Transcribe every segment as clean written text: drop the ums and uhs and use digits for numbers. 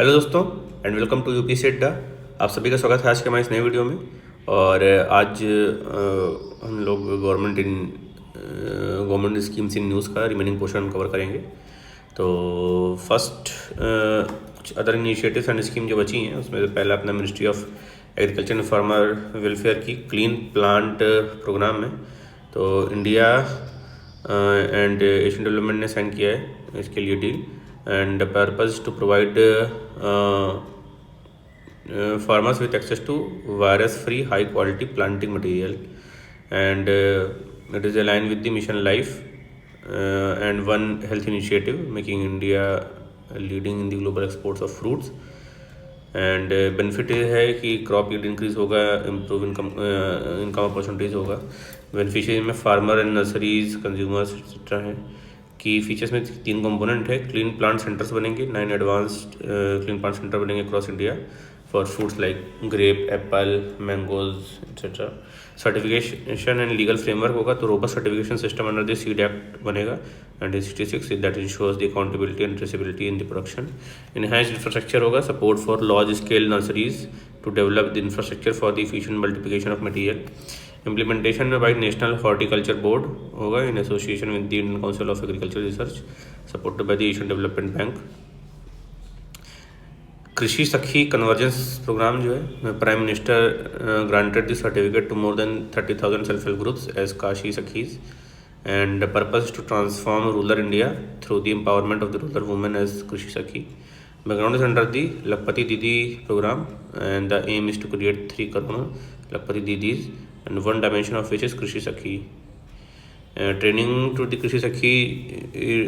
Hello दोस्तों and welcome to UP से अड्डा। आप सभी का स्वागत है आज के हमारे इस नए वीडियो में। और आज हम लोग गवर्नमेंट स्कीम्स इन न्यूज़ का रिमेनिंग पोर्शन कवर करेंगे। तो फर्स्ट कुछ अदर इनिशिएटिव्स एंड स्कीम जो बची हैं उसमें से पहला अपना ministry of agriculture and farmer welfare की क्लीन प्लांट प्रोग्राम है। तो इंडिया एंड एशियन डेवलपमेंट ने साइन किया है इसके लिए deal, and the purpose to provide farmers with access to virus free high quality planting material, and it is aligned with the mission life and one health initiative making India leading in the global exports of fruits. And benefit ये है कि crop yield increase होगा, improve income opportunities होगा। Beneficiary में farmer and nurseries, consumers etcetera हैं। की features में 3 component है। क्लीन प्लांट सेंटर्स बनेंगे, 9 एडवांस्ड क्लीन प्लांट सेंटर बनेंगे across India for fruits like grape, apple, mangoes etcetera. Certification and legal framework होगा, तो robust certification system under the seed act बनेगा 1966 that ensures the accountability and traceability in the production. Enhanced infrastructure होगा, support for large scale nurseries to develop the infrastructure for the efficient multiplication of material. Implementation में by national horticulture board होगा in association with the Indian council of agriculture research, supported by the Asian development bank. Krishi Sakhi convergence programme जो है, prime minister granted the certificate to more than 30,000 self help groups as Kashi sakhis, and the purpose is to transform rural India through the empowerment of the rural women as Krishi Sakhi. Background is under the Lakpati Didi program, and the aim is to create 3 crore Lakpati Didis, and one dimension of which is Krishi Sakhi. Training to the Krishi Sakhi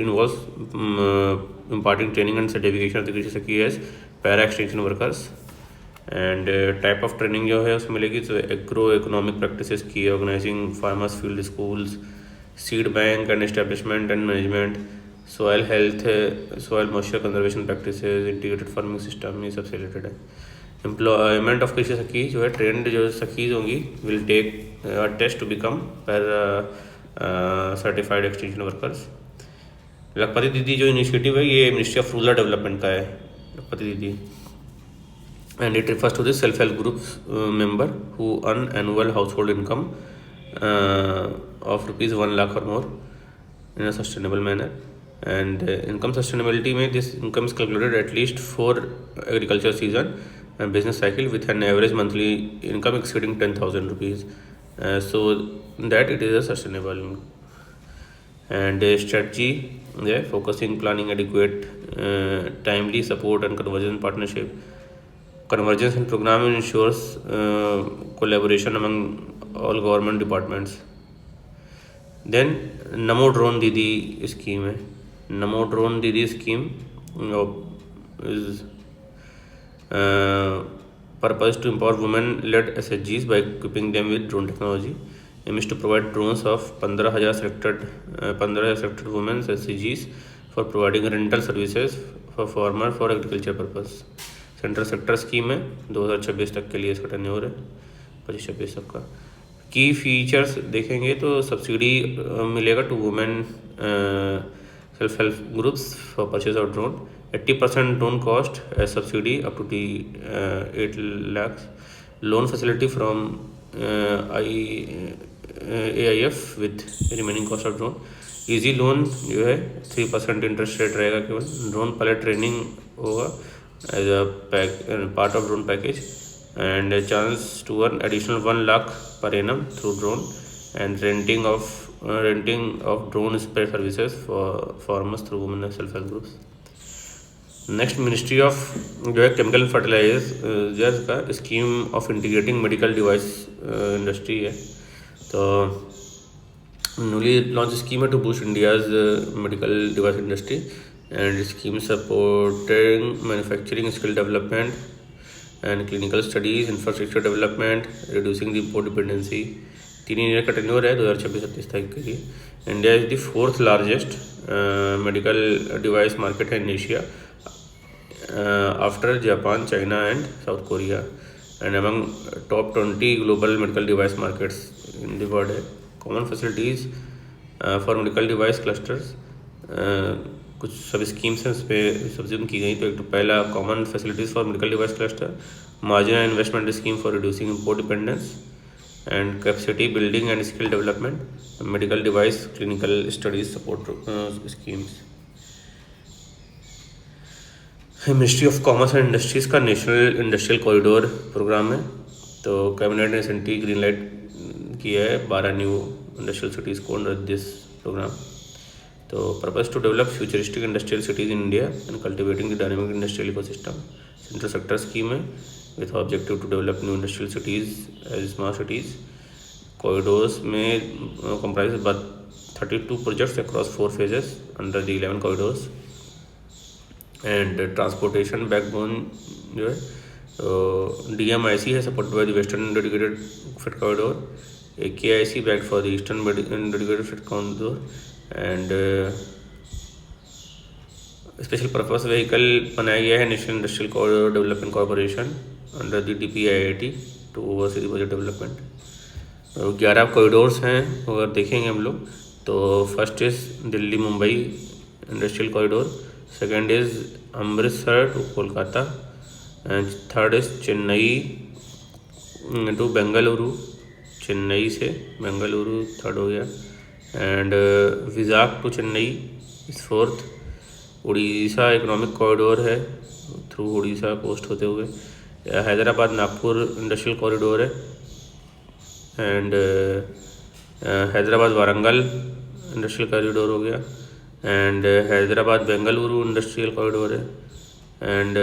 involves imparting training and certification of the Krishi Sakhi as para extension workers. And type of training जो है उसमें मिलेगी तो agro economic practices की, organising farmers field schools, seed bank and establishment and management, soil health, soil moisture conservation practices, integrated farming system, ये सबसे related है। Employment of कृषि सखी जो है, ट्रेंड जो सखीज होंगी will take test to become पर certified extension workers. Lakhpati Didi जो इनिशिएटिव है ये मिनिस्ट्री ऑफ रूरल डेवलपमेंट का है, लखपति दीदी, and it refers to the self-help groups member who earn annual household income of rupees 1 lakh or more in a sustainable manner. And income sustainability में this income is calculated at least for agriculture season and business cycle with an average monthly income exceeding 10,000 rupees, so that it is a sustainable. And strategy yeah, focusing planning adequate timely support and convergence partnership. Convergence in program ensures collaboration among all government departments. Then Namo Drone Didi scheme है। Namo Drone Didi scheme is purpose to empower women-led SHGs by equipping them with drone technology. Aim is to provide drones of 15,000 selected women SHGs for providing rental services for farmer for agriculture purpose. Central sector scheme है, 2026 तक के लिए इसका tenure है, 25-26 तक का। की features देखेंगे तो सब्सिडी मिलेगा to women self help groups for purchase of drone, 80% drone cost as subsidy up to 8 lakhs, loan facility from AIF with remaining cost of drone, easy loan जो है 3% इंटरेस्ट रेट रहेगा केवल, drone pilot training होगा as a part of drone package, and a chance to earn additional 1 lakh per annum through drone, and renting of drone spray services for farmers through women self help groups. Next ministry of जो है chemical and fertilisers का scheme of integrating medical device industry है। तो newly launch scheme है to boost India's medical device industry, and scheme supporting manufacturing skill development and clinical studies, infrastructure development, reducing the import dependency। 3 year का tenure है 2026-27 तक के लिए। India is the 4th largest medical device market है in Asia after Japan, China and South Korea, and among top 20 global medical device markets in the world है। Common facilities for medical device clusters कुछ सब schemes हैं उस पर subsidy की गई। तो एक तो पहला common facilities for medical device cluster, marginal investment scheme for reducing import dependence and capacity building and skill development, medical device clinical studies support schemes. Ministry of commerce and industries का national industrial corridor programme है। तो cabinet ने recently green light किया है 12 new industrial cities को under this programme. तो purpose to develop futuristic industrial cities in India and cultivating the dynamic industrial ecosystem, central sector scheme है with objective to develop new industrial cities as smart cities. Corridors में comprise 32 projects across 4 phases under the 11 corridors. And transportation backbone जो है DMIC है supported by the western dedicated freight corridor, KIC backed for the eastern dedicated freight corridor and special purpose vehicle बनाया गया है national industrial corridor development corporation under the DPIIT to oversee the project development. 11 corridors हैं अगर देखेंगे हम लोग तो first is Delhi Mumbai industrial corridor, second is Amritsar to Kolkata and third is Chennai to Bengaluru, Chennai से बेंगलुरु थर्ड हो गया, and Vizag to Chennai is fourth. Orissa economic corridor है थ्रू उड़ीसा कोस्ट होते हुए। हैदराबाद नागपुर इंडस्ट्रियल कॉरिडोर है and Hyderabad Warangal industrial corridor हो गया and Hyderabad Bengaluru industrial corridor है and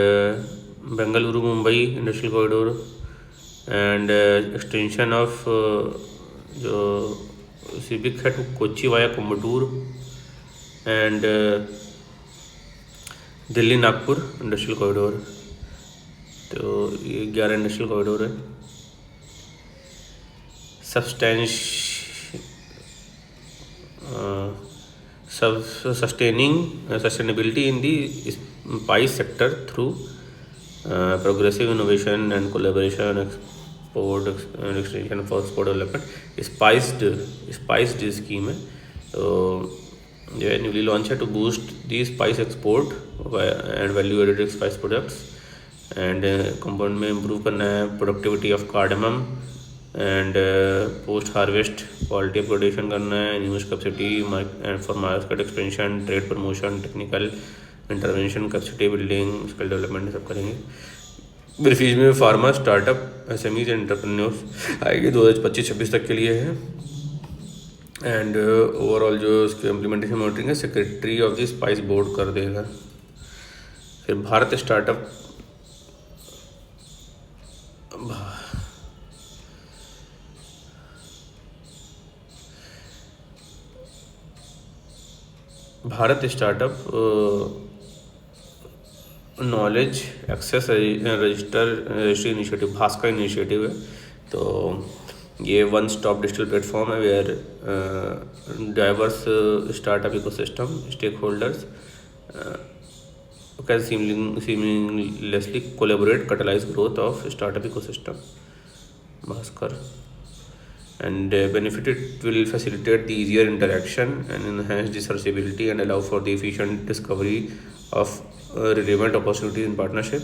Bengaluru Mumbai industrial corridor and extension of जो सिविक है to Kochi via Coimbatore and Delhi Nagpur industrial corridor. तो ये 11 इंडस्ट्रियल कॉरिडोर है। sustainability in the spice sector through progressive innovation and collaboration, export and extension for export development। Spiced scheme है तो जो है newly launch है to boost the spice export and value added spice products and compound में improve करना है productivity of cardamom and post harvest quality upgradation करना है, news capacity and for market expansion, trade promotion, technical intervention, capacity building, skill development सब करेंगे। Benefit में pharma startup SMEs and entrepreneurs आएगी 2025-26 तक के लिए है एंड ओवरऑल जो उसके इम्प्लीमेंटेशन मॉनिटरिंग है secretary of the spice board कर देगा। फिर Bharat startup knowledge access registry initiative Bhaskar initiative है। तो ये वन स्टॉप डिजिटल प्लेटफॉर्म है where diverse startup ecosystem stakeholders can seamlessly collaborate catalyse growth of startup ecosystem Bhaskar and benefit it will facilitate the easier interaction and enhance the searchability and allow for the efficient discovery of relevant opportunities in partnership।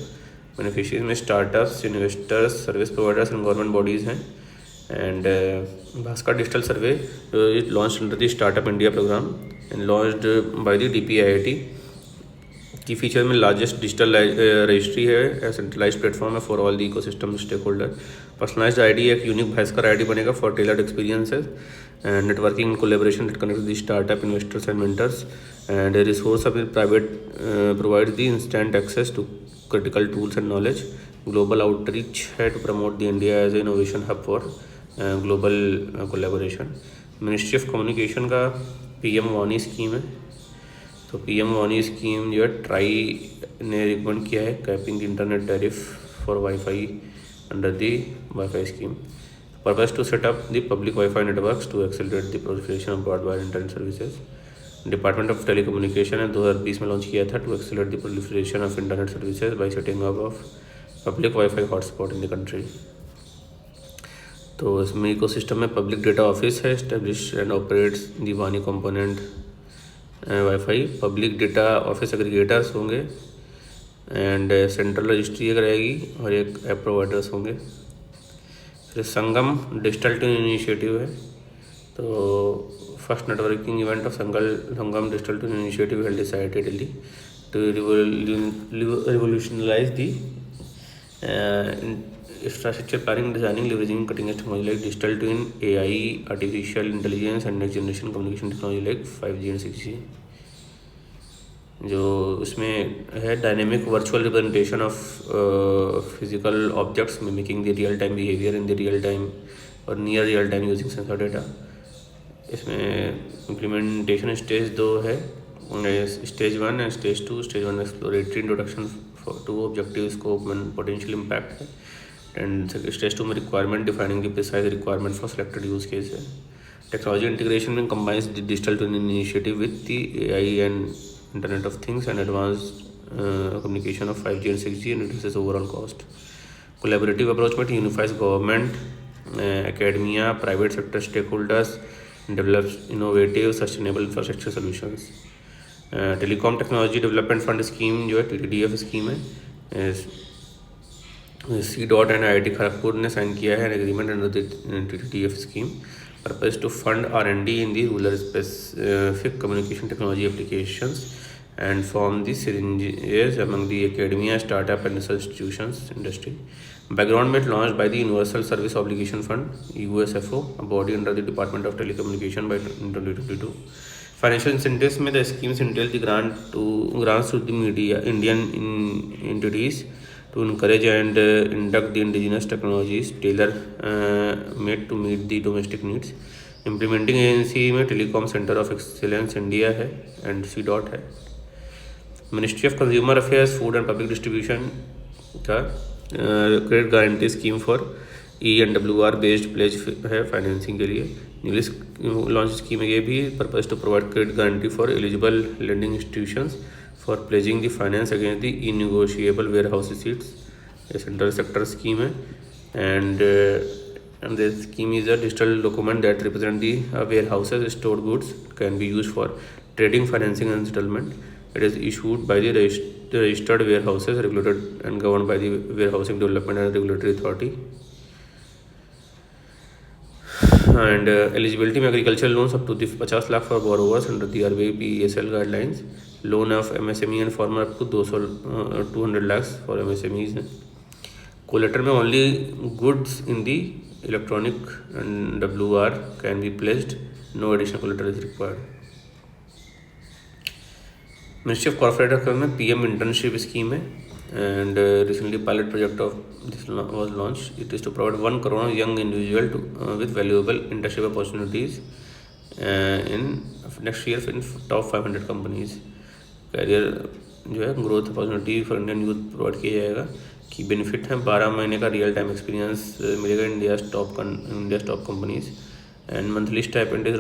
beneficiaries में startups, investors, service providers and government bodies हैं and Bhaskar digital survey is launched under the Startup India program and launched by the DPIIT। Key feature में largest digital registry है, centralise platform है for all the ecosystem stakeholder. Personalised ID एक unique Bhaskar ID बनेगा for tailored experiences and networking and collaboration that connects the startup investors and mentors and resource of private provide the instant access to critical tools and knowledge. Global outreach है to promote the India as a innovation hub for global collaboration. Ministry of communication का PM वानी scheme है। तो PM वानी scheme जो है try ने recommend किया है capping internet tariff for WiFi under the WiFi scheme. Purpose to set up the public WiFi networks to accelerate the proliferation of broadband internet services. Department of telecommunication ने 2020 में launch किया था to accelerate the proliferation of internet services by setting up of public WiFi hotspot in the country. तो इसमें ecosystem में public data office है establish and operates the वानी component wifi, public data office aggregators होंगे and central registry एक रहेगी और एक ऐप प्रोवाइडर्स होंगे। फिर संगम डिजिटल ट्विन इनिशिएटिव है, तो first networking event of Sangam digital twin initiative held decided Delhi to revolutionize the infrastructure planning, designing, leveraging cutting edge technology like digital twin, AI, artificial intelligence and next generation communication technology like 5G and 6G। जो उसमें है dynamic virtual representation of physical objects mimicking the real time behaviour in the real time और near real time using sensor data. इसमें implementation stage 2 है, stage 1 and stage 2। Stage 1 exploratory introduction for to objective scope and potential impact है, and stage 2 में requirement defining the precise requirement for selected use case है। Technology integration में combines the digital twin initiative with the AI and internet of things and advanced communication of 5G and 6G and reduces overall cost। Collaborative approach में unifies government, academia, private sector stakeholders, develops innovative sustainable infrastructure solutions। Telecom technology development fund scheme जो है TTDF scheme है, C.DOT and IIT Kharagpur ने sign किया है agreement under the TTDF स्कीम। Purpose to fund R&D in the rural specific communication technology applications and form the synergies among the academia, startup and research institutions industry। Background में launched by the Universal Service Obligation Fund USFO, a body under the Department of Telecommunication by 2022। Financial incentives में the schemes entail the grants to the media Indian entities to encourage and induct the indigenous technologies tailor made to meet the domestic needs। Implementing agency में Telecom Center of Excellence India है and C.DOT है। Ministry of consumer affairs food and public distribution का credit guarantee scheme for ENWR based pledge है financing के लिए। Newly launch scheme है ये भी। Purpose to provide credit guarantee for eligible lending institutions for pledging the finance against the e-negotiable warehouse receipts. ये central sector scheme है and the scheme is a digital document that represent the warehouses stored goods can be used for trading, financing and settlement। It is issued by the registered warehouses regulated and governed by the Warehousing Development and Regulatory Authority। And eligibility में agricultural loans up to the 50 lakh for borrowers under the RBI PESL guidelines। Loan of MSME and farmer up to 200 lakhs for MSMEs। Collateral में only goods in the electronic and WR can be pledged, no additional collateral is required। Ministry of corporate affairs में PM internship scheme है and recently pilot project of this was launch. It is to provide 1 crore young individual with valuable internship opportunities in next year in top 500 companies. Career जो है growth opportunity for Indian youth provide किया जाएगा। Key benefit है 12 महीने का real time experience मिलेगा India top companies and monthly stipend is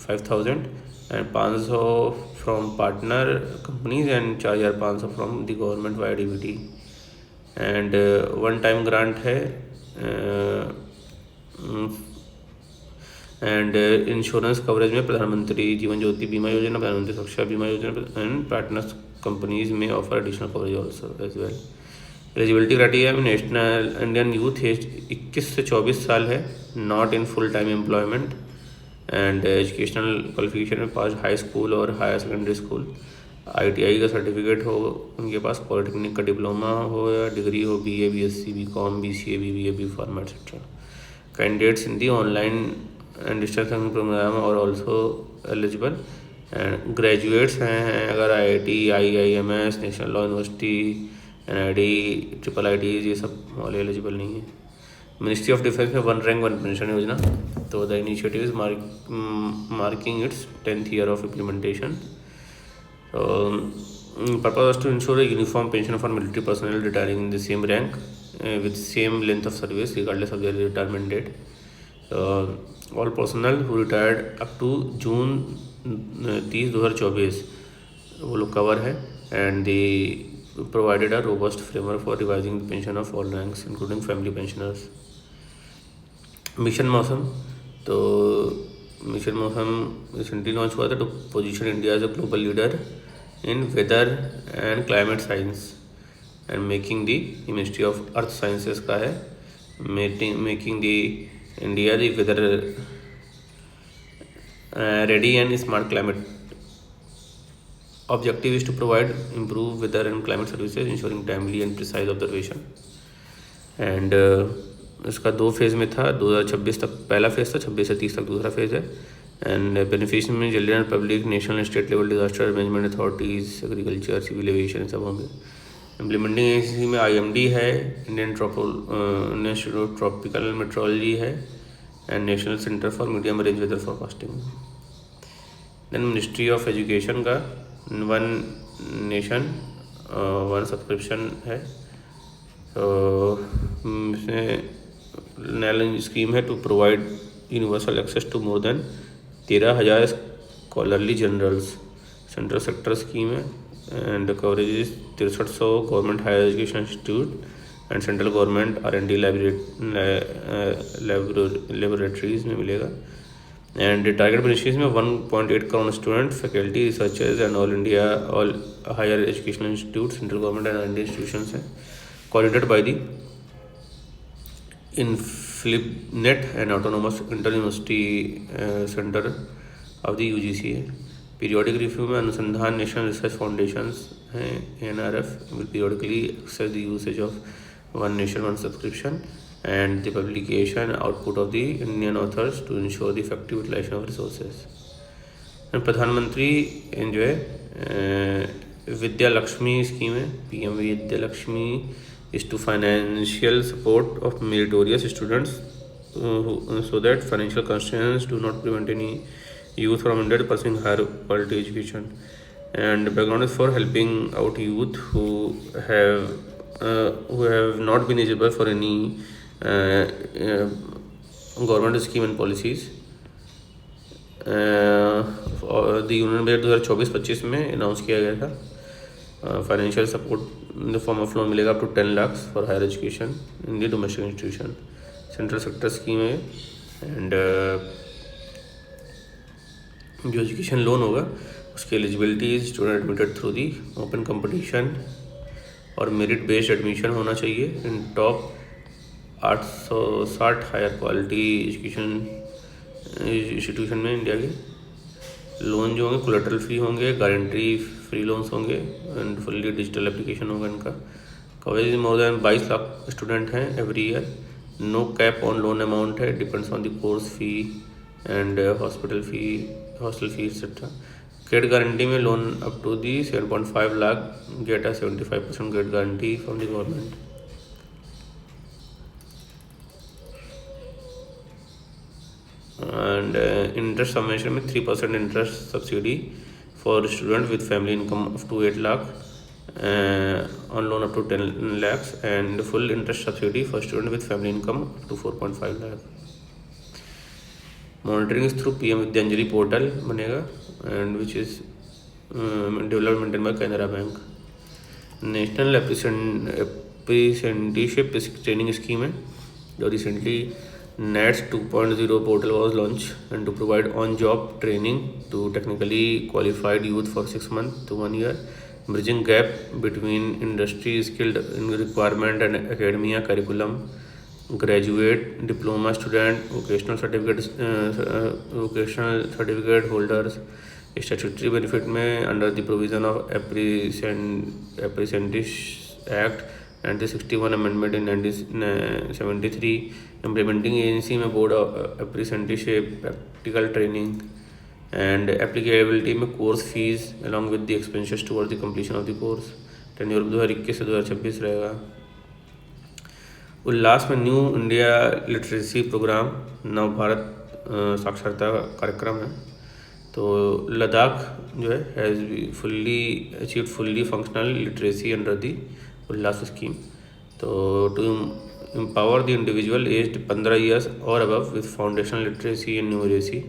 ₹5,000 and 500 from partner companies and 4,500 from the government via DBT and 1 time grant है and insurance coverage में प्रधानमंत्री जीवन ज्योति बीमा योजना, प्रधानमंत्री Suraksha Bima Yojana and partners companies में offer additional coverage also as well. Eligibility criteria में national Indian youth as 21 से 24 साल है, not in full time employment and educational qualification में पास हाई स्कूल और हायर सेकेंडरी स्कूल, ITI का सर्टिफिकेट हो उनके पास, पॉलिटेक्निक का डिप्लोमा हो या डिग्री हो, BA BSc BCom BCA BBA B.Pharma etcetera. Candidates in the online and distance learning programme और ऑल्सो एलिजिबल एंड ग्रेजुएट्स हैं अगर IIT IIMS national law university NID IIIT ये सब वाले एलिजिबल नहीं है। मिनिस्ट्री ऑफ डिफेंस में 1 रैंक 1 पेंशन योजना, तो the initiative is marking its 10th year of implementation. Purpose to ensure uniform pension for military personnel retiring in the same rank with same length of service regardless of their retirement date. All personnel who retired up to June 30, 2024 वो लोग cover है and the provided a robust framework for revising the pension of all ranks including family pensioners। Mission Mausam, तो mission Mausam recently launch हुआ था to position India as a global leader in weather and climate science and making the ministry of earth sciences का है, making the India the weather ready and smart climate. Objective is to provide improved weather and climate services, ensuring timely and precise observation. And इसका 2 phase में था, 2026 तक पहला phase था, 26 से 30 तक दूसरा फेज़ है. एंड बेनिफिशियरी में children, public, national state level disaster management authorities, agriculture, civil aviation सब होंगे. इम्प्लीमेंटिंग एजेंसी में IMD है, Indian institute of tropical meteorology है, and national centre for medium range weather forecasting. Then ministry of education का one nation one subscription है. इसमें नया scheme है to provide universal access to more than 13,000 scholarly journals. Central sector scheme है and coverage is 6300 government higher education institute and central government R&D laboratories में मिलेगा. And target beneficiaries में 1.8 crore student, faculty, researchers and all India all higher educational institute, central government and R&D institutions हैं. Coordinated by the INFLIBNET and autonomous inter university centre of the UGC है. Periodic review में Anusandhan national research foundations हैं, NRF will periodically assess the usage of one nation one subscription and the publication output of the Indian authors to ensure the effective utilization of resources. And प्रधानमंत्री जो है Vidya Lakshmi scheme है, PM Vidya Lakshmi is to financial support of meritorious students so that financial constraints do not prevent any youth from India to pursuing higher quality education. And background is for helping out youth who have not been eligible for any government scheme and policies. The union budget 2024-25 में announce किया गया था. Financial support in the form of loan मिलेगा up to 10 lakh for higher education in the domestic institution. Central sector scheme है and जो education loan होगा उसकी eligibility student admitted through the open competition और मेरिट बेस्ड एडमिशन होना चाहिए in top 860 higher quality education institution में India के. Loan जो होंगे कोलेटरल फ्री होंगे, गारंटी फ्री लोन्स होंगे एंड फुल्ली डिजिटल एप्लीकेशन होगा इनका. Coverage more than 22 lakh student हैं every year. No cap on loan amount है, depends on the course fee and hostel fee etcetera. Credit guarantee में loan up to the 7.5 lakh get a 75% credit guarantee from the government. And interest subvention में 3% interest subsidy for student with family income up to 8 lakh on loan up to 10 lakhs and full interest subsidy for student with family income up to 4.5 lakh. Monitoring through PM Vidyanjali portal बनेगा and which is development by Canara Bank. National apprenticeship training scheme है जो recently NETS 2.0 portal was launched and to provide on-job training to technically qualified youth for 6 months to 1 year, bridging gap between industry skilled requirement and academia curriculum. Graduate, diploma student, vocational certificate holders statutory benefit में under the provision of Apprentice Act and the 61 amendment in 1973. Implementing agency में board apprenticeship, practical training and applicability में course fees along with the expenses towards the completion of the course. Tenure 2021 से 2026 रहेगा. उल्लास में new India literacy programme नव भारत साक्षरता कार्यक्रम है. तो लद्दाख जो है has fully achieved fully functional literacy under the Ullas scheme. तो to empower the individual aged 15 years or above with foundational literacy and numeracy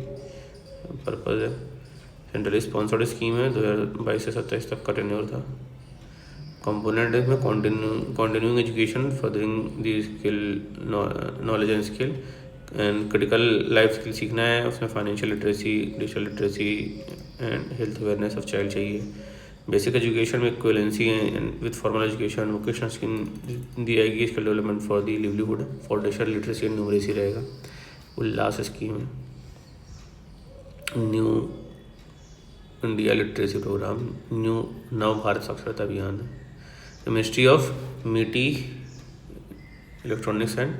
purpose है. सेंट्रली स्पॉन्सर्ड स्कीम है, 2022 से 27 तक का टेन्योर था. कंपोनेंट इसमें continuing education, furthering the skill knowledge and skill, and critical life skill सीखना है, उसमें financial literacy, digital literacy and health awareness of child चाहिए। बेसिक एजुकेशन में equivalency and with formal education, vocational skill दी जाएगी, skill development for the livelihood, foundation literacy and numeracy रहेगा। Ullas scheme है, new India literacy programme, new Nav Bharat Saksharta Abhiyan है। Ministry of MeitY electronics and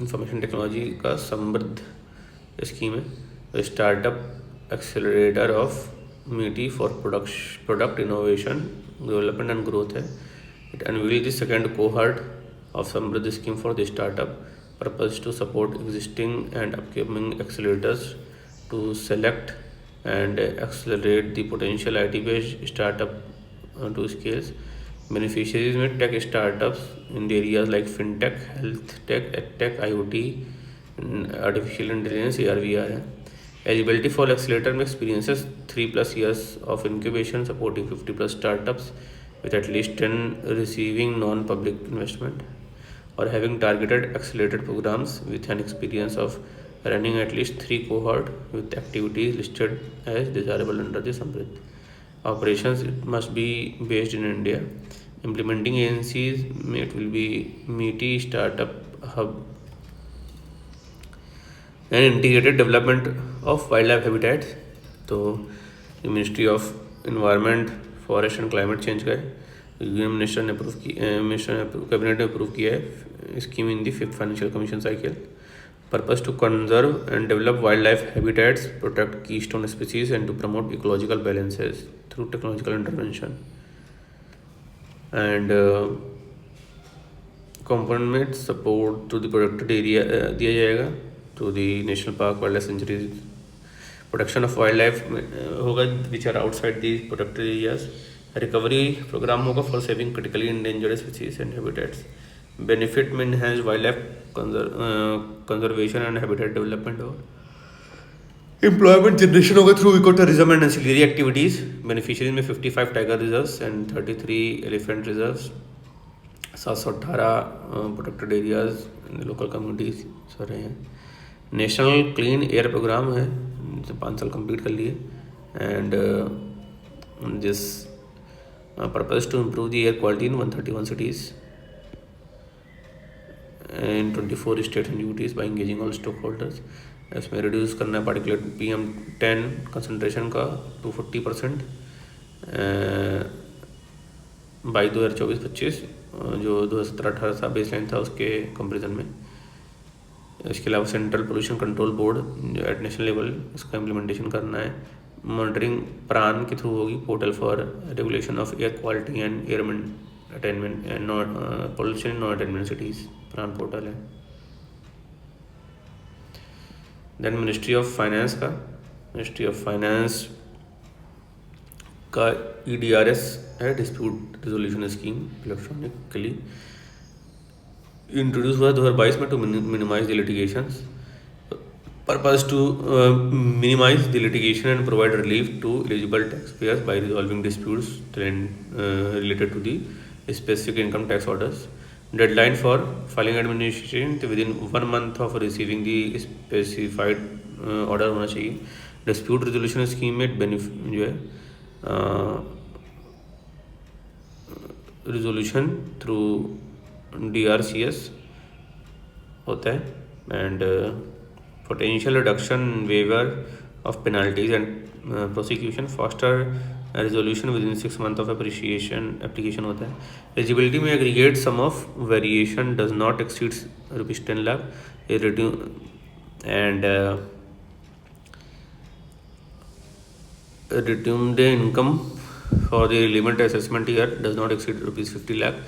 information technology का Samridh scheme है। Startup accelerator of MeitY for product innovation development and growth है। It unveil the second cohort of Samridh scheme for the startup purpose to support existing and upcoming accelerators to select and accelerate the potential IT-based startup to scales. Beneficiaries में tech startups in the areas like fintech, health tech, edtech, IoT, artificial intelligence, AR/VR है। Eligibility for accelerator में experiences 3+ years of incubation supporting 50+ startups with at least 10 receiving non-public investment or having targeted accelerated programs with an experience of running at least 3 cohort with activities listed as desirable under the Samriddh. Operations it must be based in India. Implementing agencies it will be MeetY Startup Hub and integrated development of wildlife habitats. तो ministry of environment forest and climate change का है। Union minister ने approve की, cabinet ने approve किया है scheme in the 5th financial commission cycle. Purpose to conserve and develop wildlife habitats, protect keystone species and to promote ecological balances through technological intervention. And component support to the protected area दिया जाएगा to the national park, wildlife sanctuaries. Protection of wildlife होगा which are outside the protected areas. Recovery program होगा for saving critically endangered species and habitats. Benefit में enhance wildlife conservation and habitat development होगा। Employment generation होगा through ecotourism and ancillary activities. Beneficiaries में 55 tiger reserves and 33 elephant reserves, 718 protected areas local communities सारे हैं। National clean air programme है, 5 साल complete कर लिए। And this purpose to improve the air quality in 131 cities in 24 states and UTs by engaging all stakeholders. इसमें reduce करना है particulate PM10 concentration का to 40% बाई 2024-25 जो 2017-18 था बेसलाइन था उसके कंपेरिजन में। इसके अलावा सेंट्रल पोल्यूशन कंट्रोल बोर्ड जो एट नेशनल लेवल इसका इम्प्लीमेंटेशन करना है। मॉनिटरिंग प्रान के थ्रू होगी, portal for regulation of air quality and air attainment and pollution in non attainment cities, PRAN portal है। देन मिनिस्ट्री ऑफ फाइनेंस का EDRS है, dispute resolution scheme electronically introduce हुआ 2022 में to minimise the litigations. Purpose to minimise the litigation and provide relief to eligible tax pairs bye resolving disputes related to the specific income tax orders. Deadline for filing administration within 1 month of receiving the specified order होना चाहिए। Dispute resolution scheme में benefit जो है resolution through DRCS होता है and potential reduction waiver of penalties and prosecution faster resolution within 6 months of application होता है। Eligibility में aggregate sum of variation does not exceed ₹10 lakh and redeemed income for the relevant assessment year does not exceed ₹50 lakh.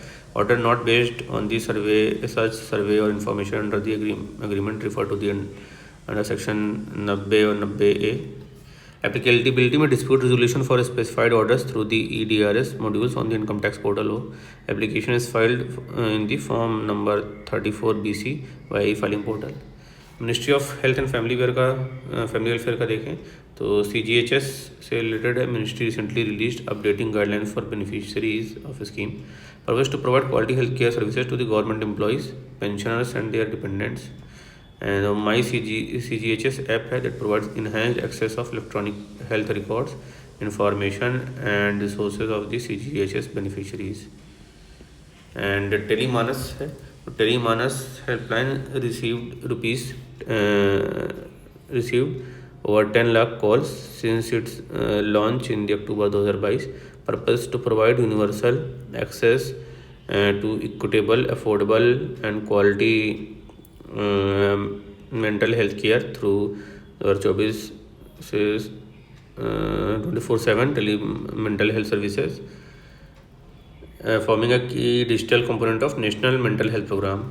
Order not based on the such survey or information under the agreement referred to the under section 90 or 90A. Applicability में dispute resolution for specified orders through the EDRS modules on the income tax portal हो. Application is filed in the form number 34BC by filing portal. Ministry of health and family welfare का देखें तो CGHS से related है। Ministry recently released updating guidelines for beneficiaries of scheme purpose to provide quality health care services to the government employees, pensioners and their dependents. And my CGHS app है that provides enhanced access of electronic health records information and resources of the CGHS beneficiaries. And Telemanas है, Telemanas helpline received over 10 lakh calls since its launch in the October 2022, purpose to provide universal access to equitable, affordable and quality mental health care through 2024 से 24/7 tele mental health services, forming a key digital component of national mental health program.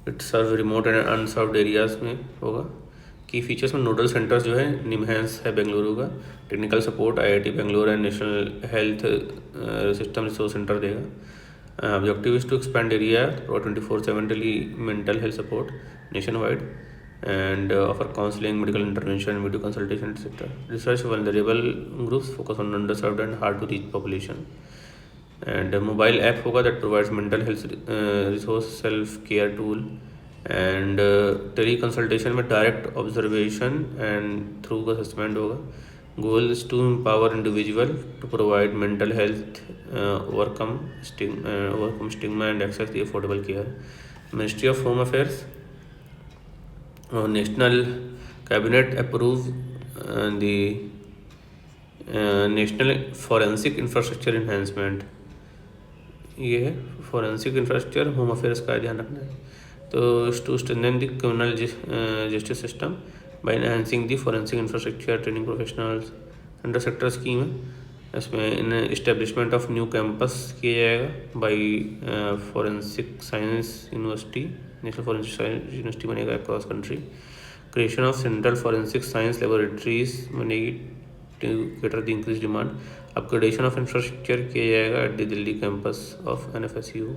It serve remote and unserved areas में होगा। की features में nodal centres जो है निमहैंस है बेंगलुरु का, technical support IIT Bengaluru and national health system resource centre देगा। Objective is to expand area for 24/7 tele mental health support nationwide and offer counseling, medical intervention, video consultation, etc. Research vulnerable groups, focus on underserved and hard to reach population. And a mobile app होगा that provides mental health resource, self care tool and tele consultation में direct observation and through assessment होगा। Goal is to empower individual to provide mental health, overcome stigma and access the affordable care. Ministry of Home Affairs, National Cabinet approved the National Forensic Infrastructure Enhancement। ये है forensic infrastructure, home affairs का ध्यान रखना है। तो to strengthen the criminal justice system by enhancing the forensic infrastructure, training professionals, under sector scheme है। इसमें इन इस्टेब्लिशमेंट ऑफ न्यू कैंपस किया जाएगा by forensic science university, national forensic science university बनेगा across country. Creation of central forensic science laboratories बनेगी to cater the increase demand. Upgradation of infrastructure किया जाएगा at the Delhi campus of NFSU।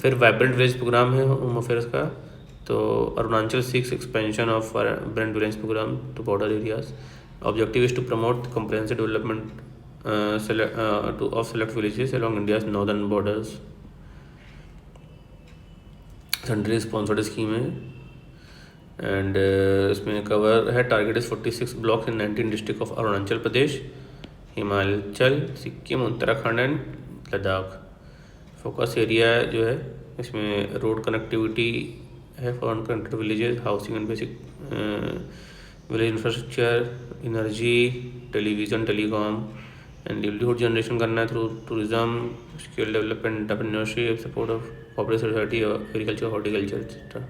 फिर vibrant village programme है home affairs का। तो Arunachal seeks expansion of vibrant village programme to border areas. Objective is to promote comprehensive development of select villages along India's northern borders। Centrally sponsored scheme है and इसमें cover है। Target is 46 blocks in 19 district of Arunachal Pradesh, Himachal, Sikkim, Uttarakhand and Ladakh. Focus area जो है इसमें road connectivity है for unconnected villages, housing and basic village infrastructure, energy, television, telecom and livelihood generation करना है through tourism, skill development, entrepreneurship, support of corporate society, agriculture, horticulture etcetera.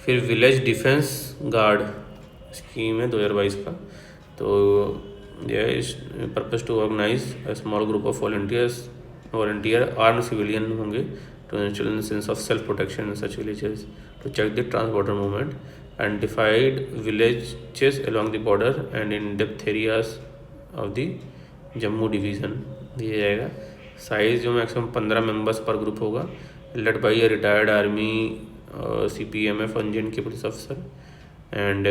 फिर village defence guard scheme है 2022 का। तो यह इस purpose to organise a small group of volunteer armed civilian होंगे to install sense of self protection in such villages, to check the trans border movement, identified villages along the border and in depth areas of the Jammu division दिया जाएगा। Size जो maximum 15 members per group होगा, led by a retired army CPMF Indian के police अफसर and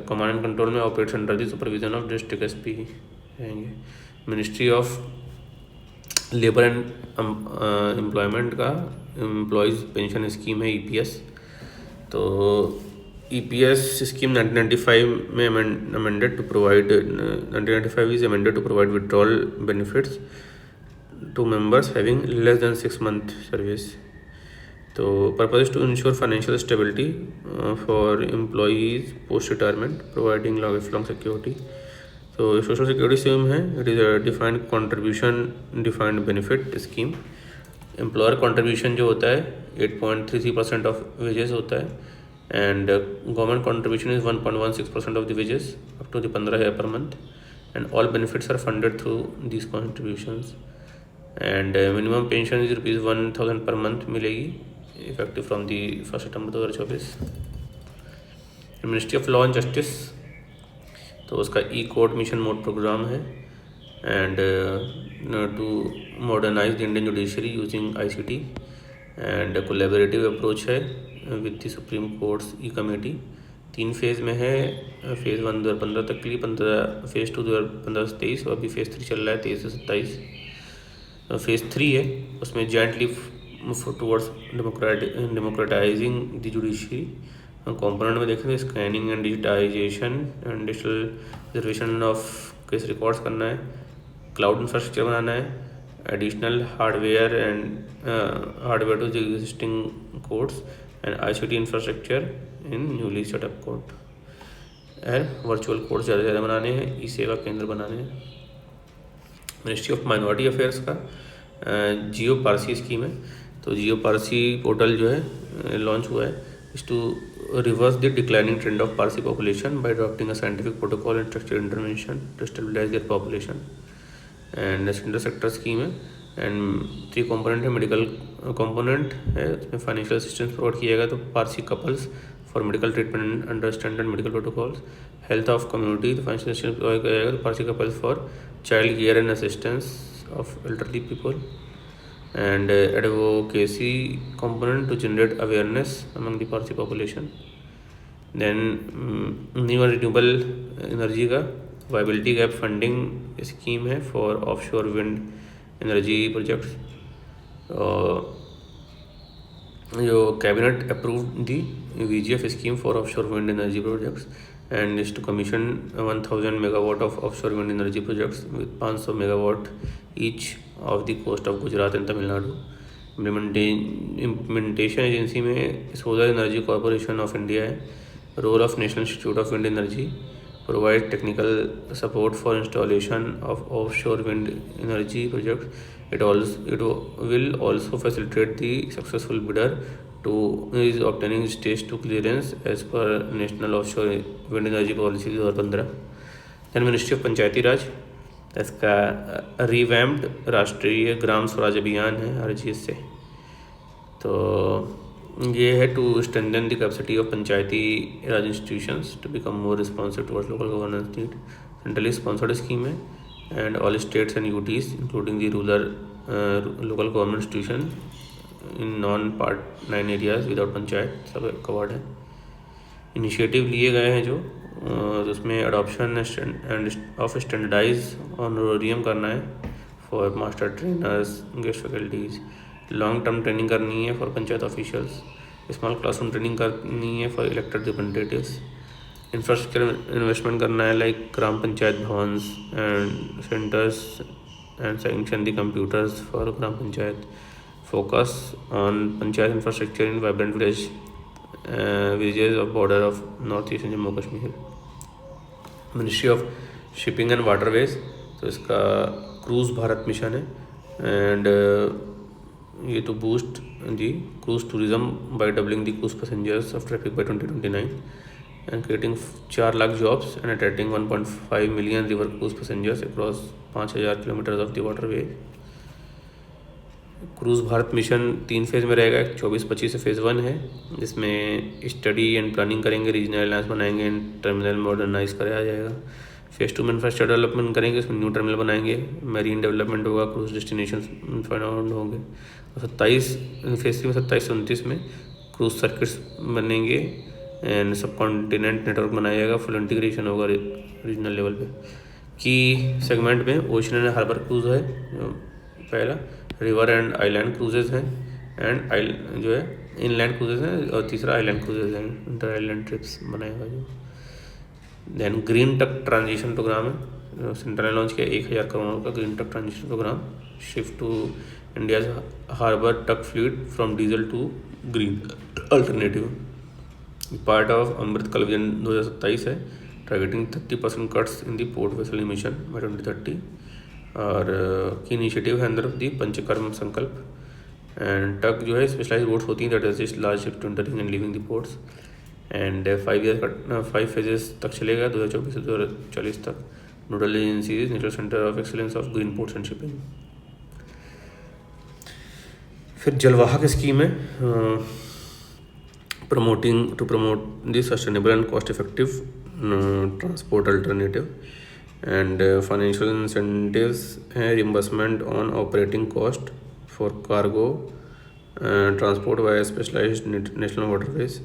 command and control में operates under the supervision of district SP रहेंगे। Ministry of labour and employment का employees pension scheme है EPS। तो EPS scheme 1995 में amended to provide 1995 is amended to provide withdrawal benefits to members having less than 6 month service. तो purpose is to ensure financial stability for employees post retirement, providing lifelong security. तो social security scheme है, it is a defined contribution defined benefit scheme. Employer contribution जो होता है 8.33% of wages होता है and government contribution is 1.16% of the wages up to the 15,000 per month and all benefits are funded through these contributions and minimum pension is ₹1,000 per month मिलेगी effective from the 1 सितंबर 2024। Ministry of law and justice, तो उसका court mission mode programme है and to modernise the Indian judiciary using ICT and collaborative approach है with the Supreme Court's committee. 3 phase में है, phase 1 2015 तक के लिए, फेज़ 2 2015 से 23 और अभी फेज़ 3 चल रहा है 23 से 27। फेज़ 3 है, उसमें jointly towards democratising the judiciary. Component में देखें तो scanning and digitisation and digital reservation of case records करना है, क्लाउड इंफ्रास्ट्रक्चर बनाना है, additional hardware to existing courts and ICT infrastructure in newly setup court and virtual court ज़्यादा से ज़्यादा बनाने हैं, ई सेवा केंद्र बनाने हैं। मिनिस्ट्री ऑफ माइनॉरिटी अफेयर्स का जियो पारसी स्कीम है। तो जियो पारसी पोर्टल जो है लॉन्च हुआ है is to reverse the declining trend of Parsi population by adopting a scientific protocol and structured intervention to stabilise their population. And centre sector scheme है and 3 component है। Medical component है, उसमें फाइनेंशियल असिस्टेंस प्रोवाइड किया जाएगा to Parsi couples for medical treatment under standard medical protocols. Health of community तो financial assistance provide किया जाएगा to Parsi couples for child care and assistance of elderly people. And advocacy component to generate awareness among the Parsi population. Then new and renewable energy का viability gap funding scheme है for offshore wind energy projects। जो cabinet approved the VGF scheme for offshore wind energy projects and is to commission 1000 megawatt of offshore wind energy projects with 500 megawatt each of the coast of Gujarat and Tamil Nadu. Implementation agency में solar energy corporation of India है। Role of national institute of wind energy provide technical support for installation of offshore wind energy project. It will also facilitate the successful bidder to is obtaining stage 2 clearance as per national offshore wind energy policy 2015। then ministry of Panchayati Raj, इसका revamped राष्ट्रीय ग्राम स्वराज अभियान है RGS से। तो ये है to strengthen the capacity of Panchayati Raj institutions to become more responsive towards local governance need. Centrally sponsored scheme है and all states and UTs including the rural local government institution in non part 9 areas without panchayat सब covered है। Initiative लिए गए हैं जो उसमें adoption and of standardise honorarium करना है for master trainers guest faculties. Long term training करनी है for panchayat officials. Small classroom training करनी है for elected representatives. Infrastructure investment करना है like gram panchayat Bhavan's and centres and sanction the computers for gram panchayat. Focus on panchayat infrastructure in vibrant villages of border of northeast and Jammu Kashmir। Ministry of shipping and waterways, तो इसका cruise Bharat mission है and ये तो boost the cruise tourism by doubling the cruise passengers of traffic by 2029 and creating 4 lakh jobs and attracting 1.5 million river cruise passengers across 5000 kilometre of the waterway. Cruise Bharat mission 3 phase में रहेगा। 24-25 से phase 1 है जिसमें study and planning करेंगे, regional alliance बनाएंगे and terminal modernise कराया जाएगा। Phase 2 में इंफ्रास्ट्रक्चर डेवलपमेंट करेंगे, उसमें न्यू टर्मिनल बनाएंगे, मैरीन डेवलपमेंट होगा, क्रूज़ डेस्टिनेशन फाउंड होंगे। और 27 फेज़ 3 में 27 से 29 में क्रूज़ सर्किट्स बनेंगे एंड सब कॉन्टिनेंट नेटवर्क बनाया जाएगा। फुल इंटीग्रेशन होगा रीजनल लेवल पे। की सेगमेंट में ओशन एंड हार्बर क्रूज़ है पहला, रिवर एंड आइलैंड क्रूजेज़ हैं एंड जो है इनलैंड क्रूजेज़ हैं और तीसरा आइलैंड क्रूजेज़ हैं, इंटर आइलैंड ट्रिप्स बनाया हुआ जो। Then green tug transition programme है, सेंटर ने लॉन्च किया 1000 करोड़ का green tug transition programme. Shift to India's harbour tug fleet from diesel to green alternative. Part of Amrit Kaal vision 2027 है, targeting 30% cuts in the port vessel emission bye 2030। और की initiative है अंदर दी पंचकर्म संकल्प एंड टक जो है स्पेशलाइज बोट्स होती हैं that assist large ship to entering and leaving the ports and 5 phases तक चलेगा 2024 से 2040 तक। Nodal agencies national centre of excellence of green ports and shipping. फिर जलवाहक स्कीम है promote the sustainable and cost effective transport alternative and financial incentives and reimbursement on operating cost for cargo transport via specialized national waterways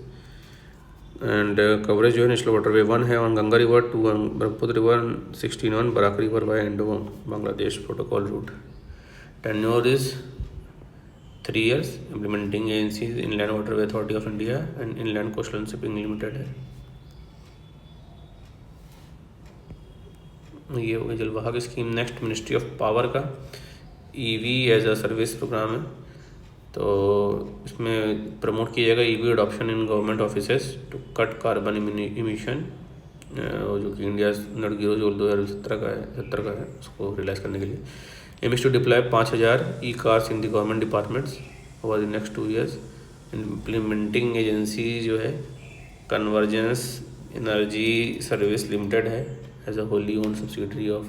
and coverage जो है national waterway 1 है on Ganga river, 2 on Brahmaputra river, 16 on Barak river by Indo Bangladesh protocol route. Tenure is 3 years. Implementing agencies Inland Waterway Authority of India and Inland Coastal Shipping Limited है। ये हो गई Jalvahak scheme. Next ministry of power का EV as a service programme है। तो इसमें promote किया जाएगा EV adoption in government offices to cut carbon emission, जो कि इंडिया नेट जीरो जो 2070 का है उसको रियलाइज करने के लिए। Aim is to deploy 5000 e cars in the government departments over the next 2 years। Implementing agency जो है कन्वर्जेंस एनर्जी सर्विस लिमिटेड है as a wholly own subsidiary of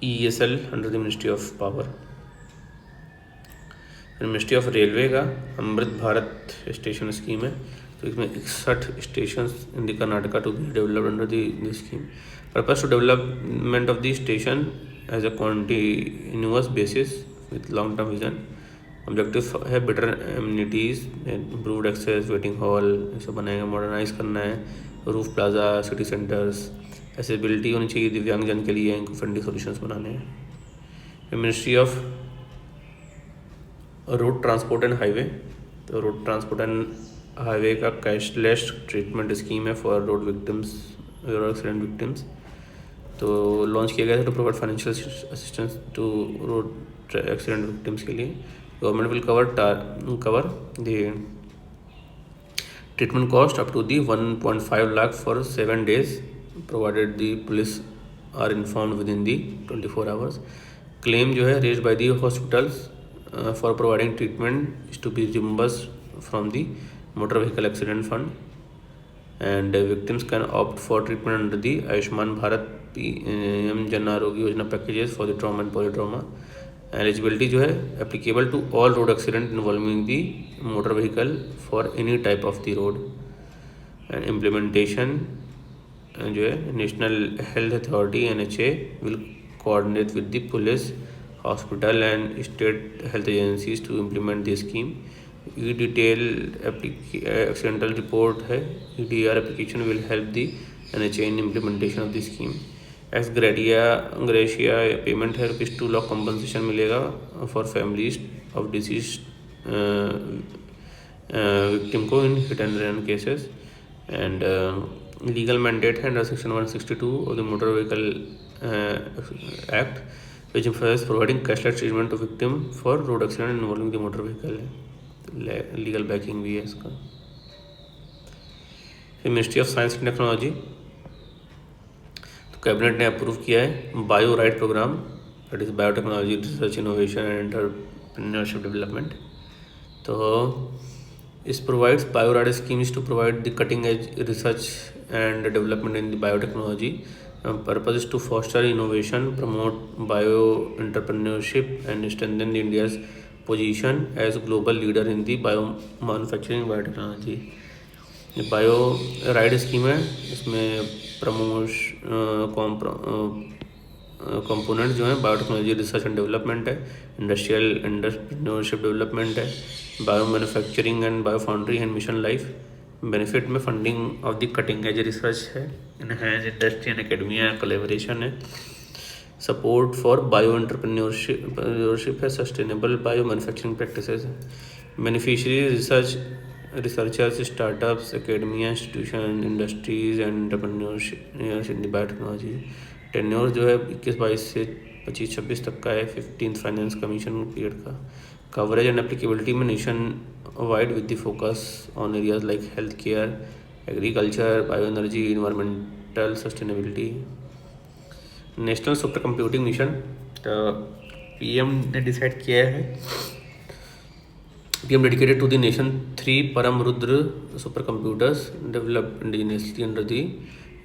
ESL under the ministry of power. Ministry of railway का Amrit Bharat station scheme है। तो इसमें 61 station in the Karnataka to be developed under the scheme. Purpose to development of the station as a continuous basis with long term vision. Objective है better amenities, improved access, waiting hall ये सब बनाएगा, modernise करना है, roof plaza, city centres, accessibility होनी चाहिए दिव्यांगजन के लिए, इनको फ्रेंडली सॉल्यूशंस बनाने हैं। Ministry of road transport and highway, तो रोड ट्रांसपोर्ट एंड हाईवे का कैशलेस ट्रीटमेंट स्कीम है for road victims, road accident victims. तो लॉन्च किया गया था to provide financial assistance to road accident victims के लिए। Government will cover the treatment cost up to the 1.5 lakh for 7 days provided the police are informed within the 24 hours। Claim जो है raised by the hospitals for providing treatment is to be reimbursed from the motor vehicle accident fund and victims can opt for treatment under the Ayushman Bharat PM Jan Arogya Yojana packages for the trauma and polytrauma। eligibility जो है applicable to all road accident involving the motor vehicle for any type of the road। and implementation जो है national health authority NHA will coordinate with the police, hospital and state health agencies to implement the scheme। detailed accidental report है, EDR application will help the NHA in implementation of the scheme। ex gratia payment है ₹2 lakh compensation मिलेगा for families of deceased victim को in hit and run cases। and legal mandate है under section 162 of the motor vehicle act which emphasizes providing cashless treatment to victim for road accident involving the motor vehicle। Legal backing भी है इसका। फिर ministry of science and technology, तो cabinet ने approve किया है bio ride programme, that is biotechnology research innovation and entrepreneurship development. तो इस provides bio ride schemes to provide the cutting edge research and development in the biotechnology. Purpose is to foster innovation, promote bio-entrepreneurship and strengthen India's position as global leader in the bio-manufacturing biotechnology। Bio ride scheme है, इसमें component जो है biotechnology research and development है, industrial entrepreneurship development है, bio manufacturing and bio foundry and mission life. Benefit में funding of the cutting edge research है, enhance industry and academia collaboration है, support for bio entrepreneurship है, sustainable bio manufacturing practices है। Beneficiary researchers, startups, academia, institution, industries and entrepreneurship in the biotechnology. Tenure जो है 21-22 से 25-26 तक का है, 15th फाइनेंस कमीशन पीरियड का। कवरेज एंड एप्लीकेबिलिटी में nation wide with the focus on areas like health care, agriculture, bio energy, environmental sustainability. National super computing mission, तो PM ने डिसाइड किया है, PM dedicated to the nation 3 Param Rudra super computers developed indigenously under the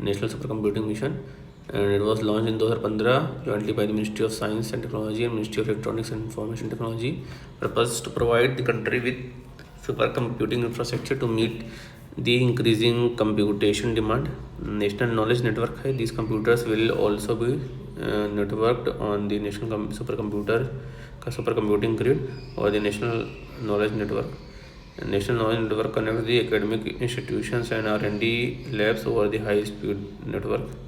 national super computing mission and it was launched in 2015 jointly by the Ministry of Science and Technology and Ministry of Electronics and Information Technology। Purpose to provide the country with supercomputing infrastructure to meet the increasing computation demand। National knowledge network है, these computers will also be networked on the national supercomputer का supercomputing grid or the national knowledge network। National knowledge network connects the academic institutions and R&D labs over the high speed network।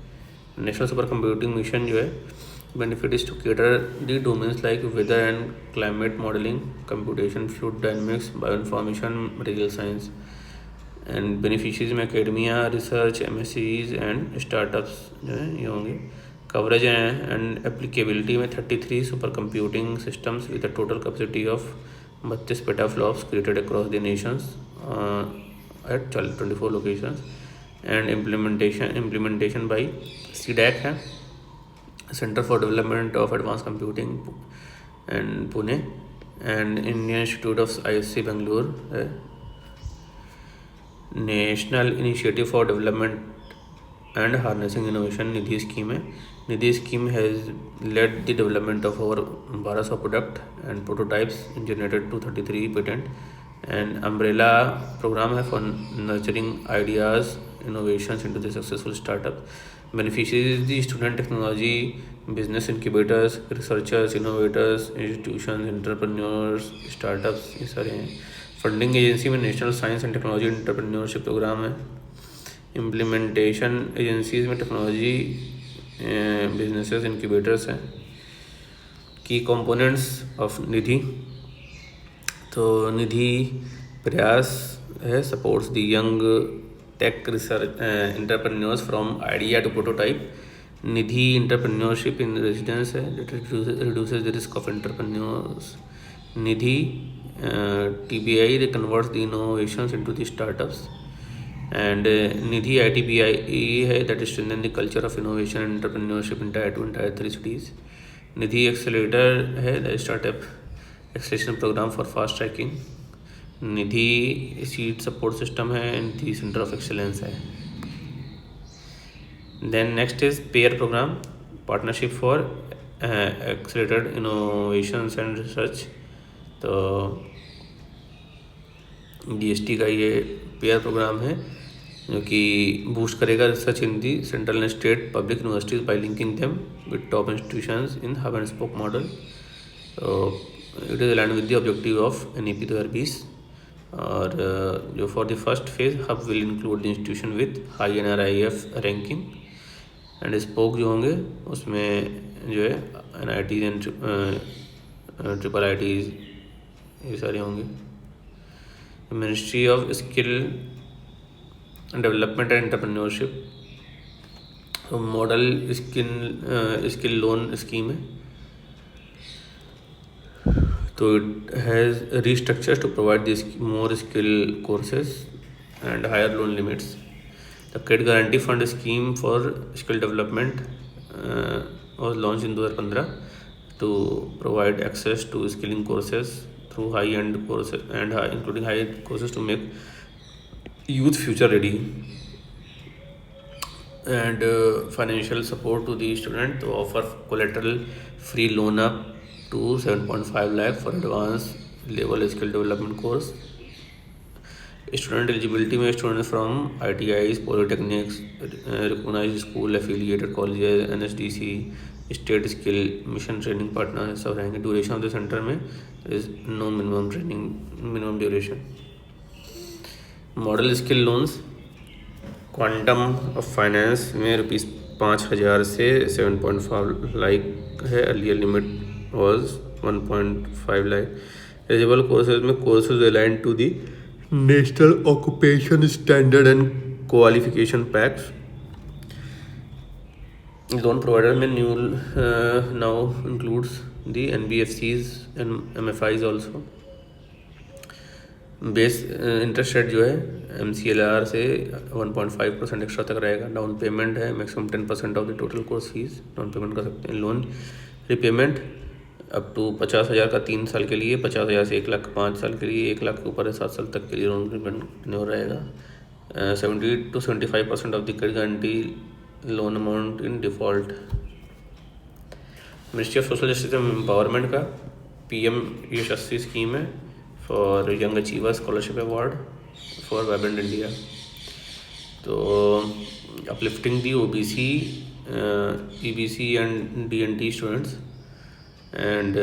National super computing mission जो है benefit is to cater the domains like weather and climate modeling, computation, fluid dynamics, bioinformation, material science. And beneficiaries में academia, research, MSCs and startups जो है ये होंगे. Coverage and applicability में 33 super computing systems with a total capacity of 32 petaflops created across the nations at 24 locations. And implementation by CDAC है, centre for development of advance computing and Pune, and Indian institute of ISC Bengaluru है. National initiative for development and harnessing innovation Nidhi scheme है. Nidhi scheme has led the development of over 1200 product and prototypes generated 233 patent. And umbrella programme है for nurturing ideas innovations into the successful startup. Beneficiaries the student technology business incubators, researchers, innovators, institution, entrepreneurs, startups, ये सारे हैं. Funding agency में national science and technology entrepreneurship programme है. Implementation agencies में technology businesses incubators हैं. Key components of Nidhi, तो निधि प्रयास है supports the young tech research entrepreneurs from idea to prototype. Nidhi entrepreneurship in residence है that reduces the risk of entrepreneurs. Nidhi TBI they converts the innovations into the startups. And Nidhi ITBI है that strengthen the culture of innovation and entrepreneurship in Tier 2 and Tier 3 cities. Nidhi Accelerator है the startup acceleration program for fast tracking. Nidhi seed support system है. Nidhi center of excellence है. Then next is pair program, partnership for accelerated innovations and research. तो DST का ये pair programme है जो कि boost करेगा research in the central and state public universities by linking them with top institutions in hub and spoke model. तो it is aligned with the objective of NEP 2020. और जो for the first phase hub will include the institution with high NRIF ranking. And spoke जो होंगे उसमें जो है NITs and triple ITs ये सारे होंगे. Ministry of skill development and entrepreneurship, model skill loan scheme है. तो it has restructures to provide this more skill courses and higher loan limits. The credit guarantee fund scheme for skill development was launched in 2015 to provide access to skilling courses through high-end courses and including high-end courses to make youth future ready. And financial support to the student to offer collateral free loan up to 7.5 lakh for advanced level skill development course. Student eligibility में students from ITIs, polytechnics, recognized school affiliated colleges, NSDC, state skill mission training partner सब रहेंगे. Duration of the centre में is no minimum duration. Model skill loans, quantum of finance में ₹5,000 से 7.5 लाख है. Earlier limit was 1.5 lakh. Eligible courses में courses aligned to the national occupation standard and qualification packs. Loan provider में new now includes the NBFCs and MFIs also. Base interest rate जो है MCLR से 1.5% extra तक रहेगा. डाउन पेमेंट है maximum 10% of the total course fees down payment कर सकते हैं. लोन रिपेमेंट अप टू 50,000 का 3 साल के लिए, 50,000 से 1 लाख 5 साल के लिए, 1 लाख के ऊपर 7 साल तक के लिए लोन रिपेमेंट रहेगा. 70 to 75% of the credit guarantee loan amount in default. Ministry of social justice and empowerment का PM यशस्वी स्कीम है for young achiever scholarship award for vibrant India. तो uplifting the OBC, EBC and DNT students. And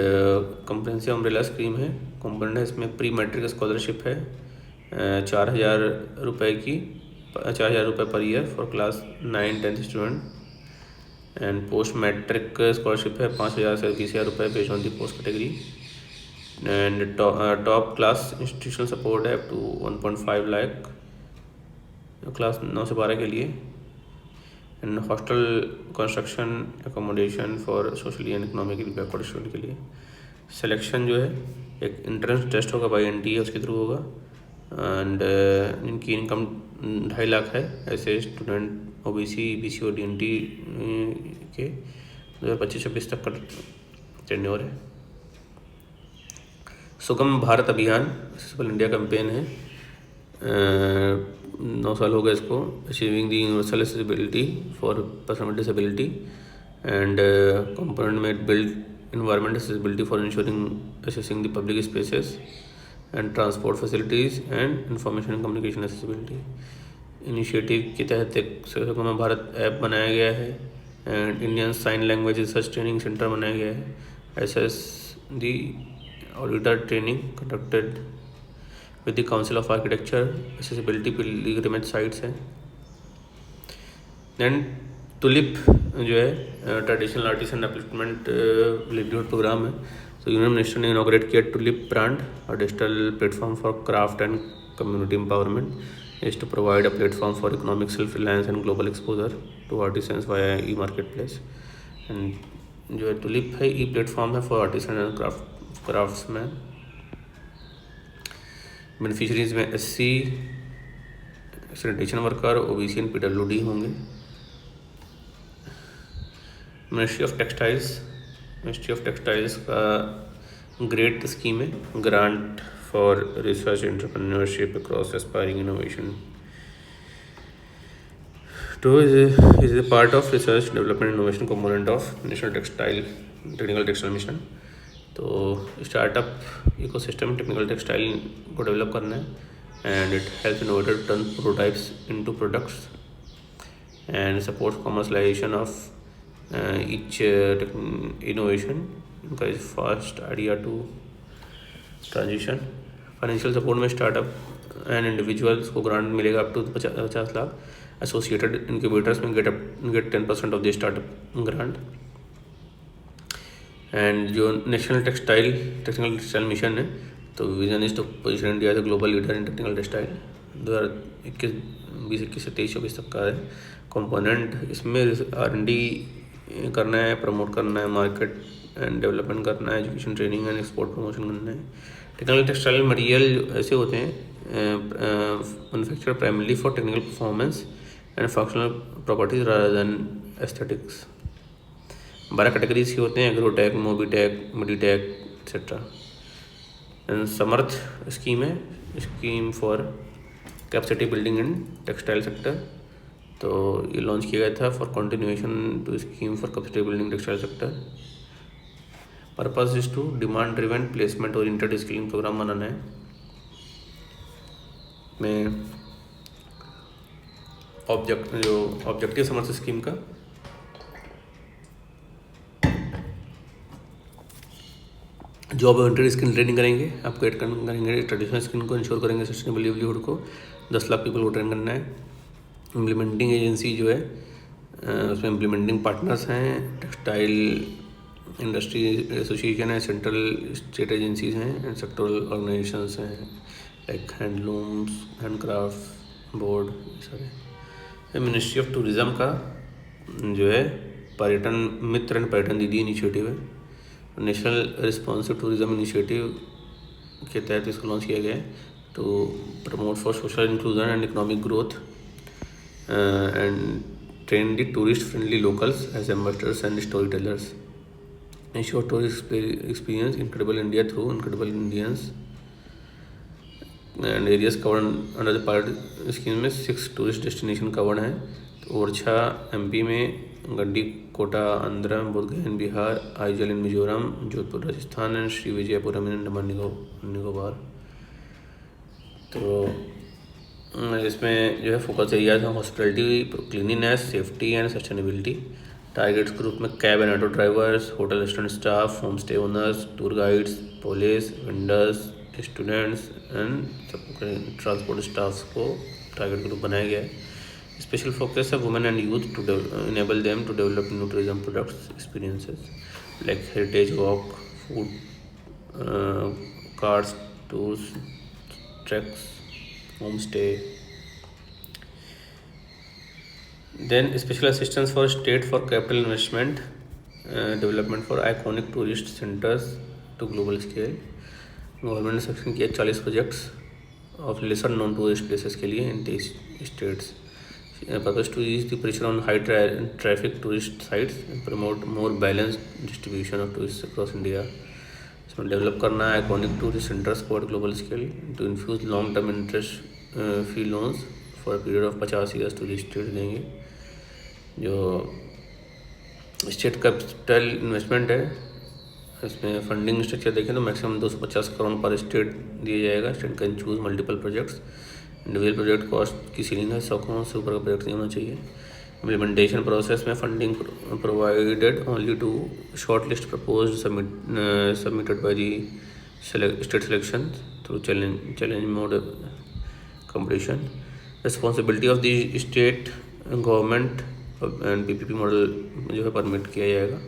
comprehensive umbrella scheme है. Component है इसमें pre matric scholarship है 4,000 रुपये की, 4,000 रुपये per year for class 9-10 student. And post matric scholarship है 5,000 से 20,000 रुपये based on the post category. And top class institutional support है अप टू 1.5 लाख क्लास 9 से 12 के लिए। And hostel construction accommodation for socially and economically backward student के लिए। Selection जो है एक एंट्रेंस टेस्ट होगा बाई NTA, उसके थ्रू होगा। एंड इनकी इनकम 2.5 लाख है ऐसे स्टूडेंट OBC, BC और DNT के 2025-26 तक का टेन्योर है। सुगम भारत अभियान एक्सेसिबल इंडिया कैंपेन है, 9 साल हो गए इसको। Achieving the universal accessibility for person with disability and component में build environment accessibility for ensuring assessing the public spaces and transport facilities and information and communication accessibility। Initiative के तहत एक Sugam Bharat app बनाया गया है and Indian sign language research training centre बनाया गया है। SS the auditor training conducted with the council of architecture accessibility pilgrimage sites हैं। देन टुलिप जो है traditional artist and upliftment livelihood programme है। तो यूनियन मिनिस्टर ने इनॉग्रेट किया टुलिप ब्रांड और digital platform for craft and community empowerment is to provide a platform for economic self reliance and global exposure to artisans via e market place. And जो है TULIP है e platform है for artisan and craftsman. Beneficiaries में SC, sanitation worker, OBC and PWD होंगे। Ministry of textiles का great scheme है, grant for research entrepreneurship across aspiring innovation. तो is a part of research development innovation component of national technical textile mission. तो startup ecosystem technical textile को develop करना है and it helps innovator turn prototypes into products and supports commercialisation of each innovation, encourage fast idea to transition। Financial support में startup and individuals को grant मिलेगा up to 50 lakh. Associated incubators में get 10% of the startup grant. And जो national technical textile mission है, तो vision is to position India as a global leader in technical textile. 2021 से 23-24 तक का है कंपोनेंट। इसमें R&D करना है, प्रमोट करना है, मार्केट एंड डेवलपमेंट करना है, education training and export promotion करना है। टेक्निकल टेक्सटाइल मटेरियल ऐसे होते हैं manufacture primarily for technical performance and functional properties rather than aesthetics. 12 categories के होते हैं, agrotech, mobitech, meditech etcetera. And Samarth scheme है, scheme for capacity building in textile sector. तो ये लॉन्च किया गया था for continuation to scheme for capacity building textile sector. Purpose is to demand driven placement oriented skilling programme बनाना है। में objective समर्थ scheme का job oriented skill training करेंगे, upgrade करेंगे ट्रेडिशनल स्किल को, इंश्योर करेंगे सस्टेनेबल लिवलीहुड को। 10 लाख पीपल को train करना है। इम्प्लीमेंटिंग एजेंसी जो है उसमें इम्प्लीमेंटिंग पार्टनर्स हैं, टेक्सटाइल इंडस्ट्री एसोसिएशन है, सेंट्रल स्टेट एजेंसीज हैं एंड सेक्टोरल ऑर्गेनाइजेशंस हैं लाइक हैंडलूम्स, हैंडक्राफ्ट बोर्ड सारे। मिनिस्ट्री ऑफ टूरिज़्म का जो है पर्यटन मित्र एंड पर्यटन दीदी इनिशिएटिव है, नेशनल रिस्पॉन्सिव टूरिज़्म इनिशिएटिव के तहत इसको लॉन्च किया गया है to promote for social inclusion and economic growth and train the tourist friendly locals as ambassadors and storytellers, ensure tourist experience incredible India through incredible Indians। and areas covered under the pilot scheme में 6 tourist destination covered हैं। तो Orchha MP में, Gandikota Andhra, Bodhgaya Bihar, Aizawl in Mizoram, Jodhpur Rajasthan and Shri Vijayapuram in Andaman Nicobar. तो इसमें जो है focus area था hospitality, cleanliness, safety and sustainability. Targets group में cab and auto drivers, hotel restaurant staff, home stay owners, tour guides, police, vendors, students and transport staff को target group बनाया गया है। Special focus of women and youth to enable them to develop new tourism products experiences like heritage walk, food cars, tours, treks, homestay. Then special assistance for state for capital investment development for iconic tourist centers to global scale. Government ने section किया 40 projects of lesser known tourist places के लिए in 23 states. Purpose to ease the pressure on high traffic tourist sites and promote more balanced distribution of tourists across India. इसमें develop करना है iconic tourist centres for global scale to infuse long term interest free loans for period of 50 years to the state देंगे. जो state capital investment है इसमें funding structure देखें तो maximum 250 crore पर स्टेट दिया जाएगा. State can choose multiple projects. Individual project cost की सीलिंग है 100 करोड़ से ऊपर का प्रोजेक्ट नहीं होना चाहिए. इम्प्लीमेंटेशन प्रोसेस में funding provided only to short list propose submitted by the state selection through challenge mode competition. Responsibility of the state government and PPP model जो है परमिट किया जाएगा.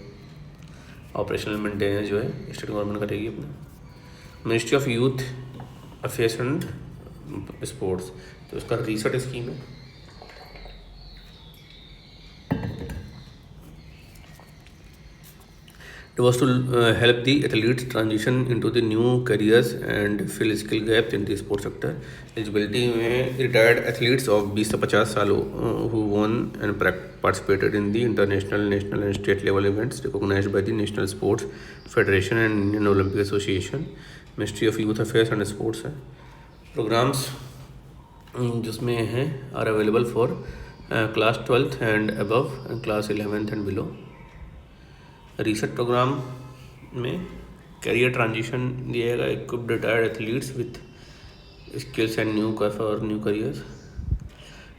ऑपरेशनल मेंटेनेंस जो है स्टेट गवर्नमेंट करेगी अपना. Ministry of youth affairs and sports तो उसका रिसर्च स्कीम है. It was to help the athletes transition into the new careers and fill skill gaps in the sports sector. Eligibility में retired athletes of 20 से 50 साल who won and participated in the international, national and state level events recognized by the National Sports Federation and Indian Olympic Association. Ministry of Youth Affairs and Sports है. Programs जिसमें हैं are available for class 12th and above and class 11th and below. Research programme में career transition दिया जाएगा. Equipped retired athletes with skills and new careers.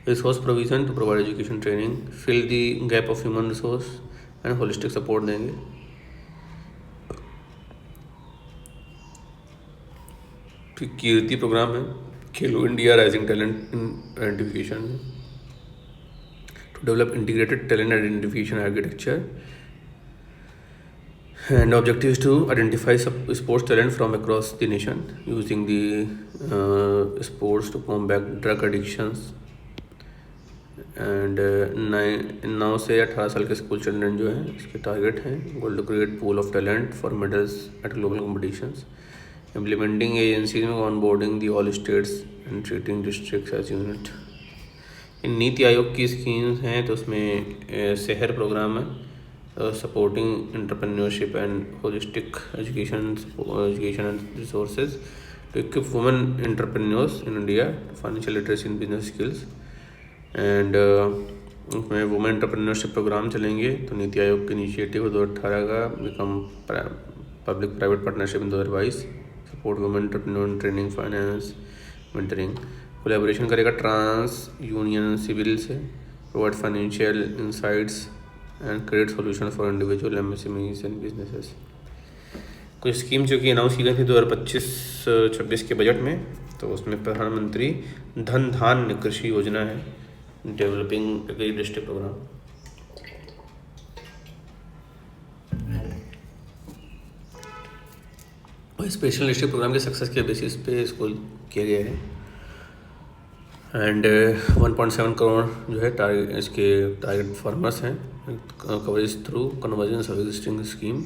Resource provision to provide education training fill the gap of human resource and holistic support देंगे. फिर Kirti programme है Khelo India rising talent identification to develop integrated talent identification architecture. And objective is to identify sports talent from across the nation using the sports to combat drug addictions. And 9 से 18 साल के school children जो हैं इसके target हैं goal to create pool of talent for medals at global competitions. Implementing agencies में on boarding the all states and treating districts as unit. In NITI Aayog की schemes हैं तो उसमें शहर प्रोग्राम है supporting entrepreneurship and holistic education and resources to equip women entrepreneurs in India, financial literacy and business skills. And उसमें women entrepreneurship programme चलेंगे तो नीति आयोग के इनिशिएटिव 2018 का become public private partnership in 2022 support women entrepreneur training finance mentoring. Collaboration करेगा trans union civil से provide financial insights and credit solution for individual MSMEs and businesses. कुछ scheme जो कि announce की गई थी 2025-26 के बजट में तो उसमें प्रधानमंत्री धन धान्य कृषि योजना है डेवलपिंग एग्री डिस्ट्रिक्ट प्रोग्राम. और स्पेशल डिस्ट्रिक्ट प्रोग्राम के सक्सेस के बेसिस पे इसको किया गया है. एंड 1.7 करोड़ जो है टारगेट इसके टारगेट फार्मर्स हैं. Coverage through convergence of existing scheme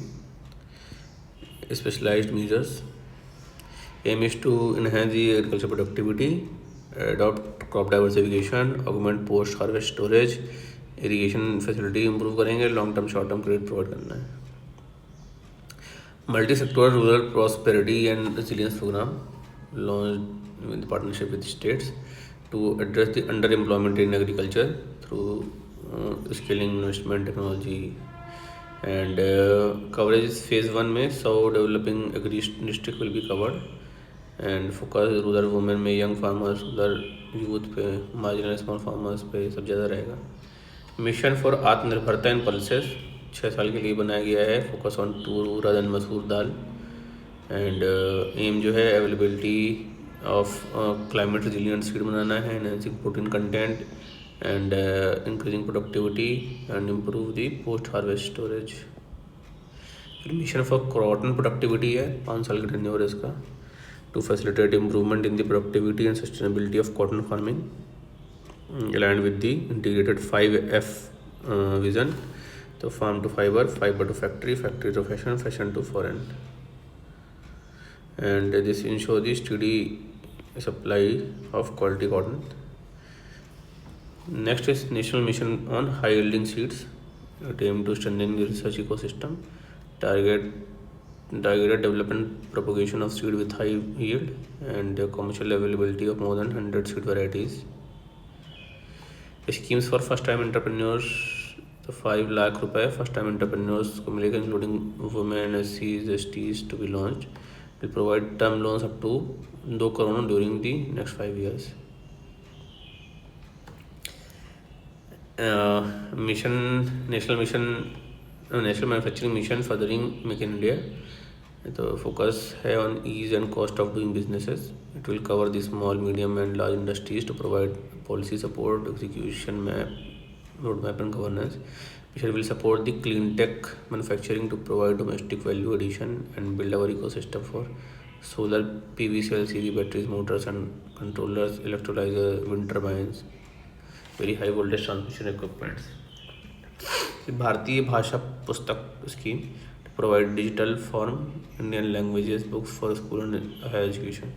specialised measures. Aim is to enhance the agriculture productivity, adopt crop diversification, augment post harvest storage, irrigation facility improve करेंगे. Long term short term credit provide करना है. Multi sectoral rural prosperity and resilience programme launch with partnership with states to address the underemployment in agriculture through scaling investment technology. And coverage phase 1 में 100 developing agri district will be covered and focus rural women में young farmers, rural youth पे, marginal small farmers पे सब ज़्यादा रहेगा. Mission for आत्मनिर्भरता इन pulses 6 साल के लिए बनाया गया है. फोकस ऑन टूर एंड मसूर दाल. एंड एम जो है availability of climate resilient seed बनाना है, enhancing protein content and increasing productivity and improve the post-harvest storage. फिर मिशन फॉर कॉटन प्रोडक्टिविटी है, 5 साल का टेन्योर है इसका, to facilitate improvement in the productivity and sustainability of cotton farming aligned with the integrated 5F vision. So farm to fiber, fiber to factory, factory to fashion, fashion to foreign, and this ensure the steady supply of quality cotton. Next is national mission on high yielding seeds. It aim to strengthen the research ecosystem, targeted development propagation of seed with high yield, and commercial availability of more than 100 seed varieties. Schemes for first time entrepreneurs, तो 5 लाख रुपए first time entrepreneurs को मिलेगा, including women, एससीज, STs to be launch. Will provide term loans up to 2 crore during the next 5 years. Mission national manufacturing mission furthering make in India. तो focus है on ease and cost of doing businesses. It will cover the small medium and large industries to provide policy support, execution map, roadmap and governance. Which will support the clean tech manufacturing to provide domestic value addition and build our ecosystem for solar PV cells, EV batteries, motors and controllers, electrolyzers, wind turbines, very high voltage transmission equipments. भारतीय भाषा पुस्तक scheme to provide digital form Indian languages books for school and higher education.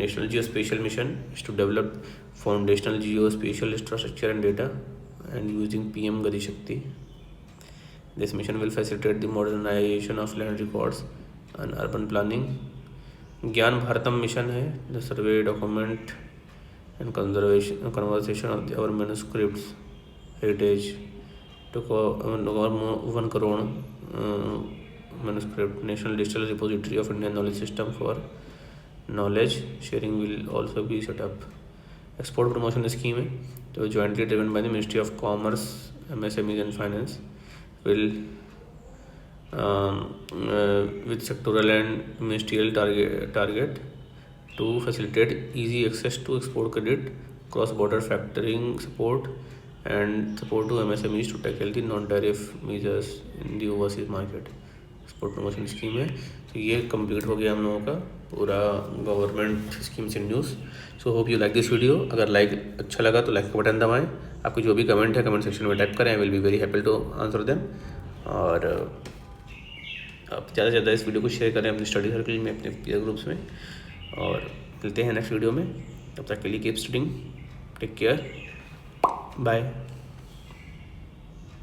National Geospatial Mission is to develop foundational geospatial infrastructure and data and using PM Gati Shakti. This mission will facilitate the modernization of land records and urban planning. Gyan Bharatam mission है, the survey, document and conservation of our manuscripts heritage to cover 1 crore manuscript. National Digital Repository of Indian Knowledge System for knowledge sharing will also be set up. Export promotion scheme है, तो jointly driven by the Ministry of Commerce, MSMEs and Finance, will with sectoral and ministerial target to facilitate easy access to export credit, cross-border factoring support and support to MSMEs to tackle the non-tariff measures in the overseas market. Export promotion scheme है. तो ये complete हो गया हम लोगों का पूरा government schemes in news. So hope you like this video. अगर लाइक अच्छा लगा तो लाइक का बटन दबाएं. आपको जो भी कमेंट है कमेंट सेक्शन में टाइप करें. I will be very happy to answer them. और आप ज़्यादा से ज़्यादा इस वीडियो को शेयर करें अपनी स्टडी सर्कल में, अपने पीयर ग्रुप्स में. और मिलते हैं नेक्स्ट वीडियो में. तब तक के लिए keep studying. Take care. Bye.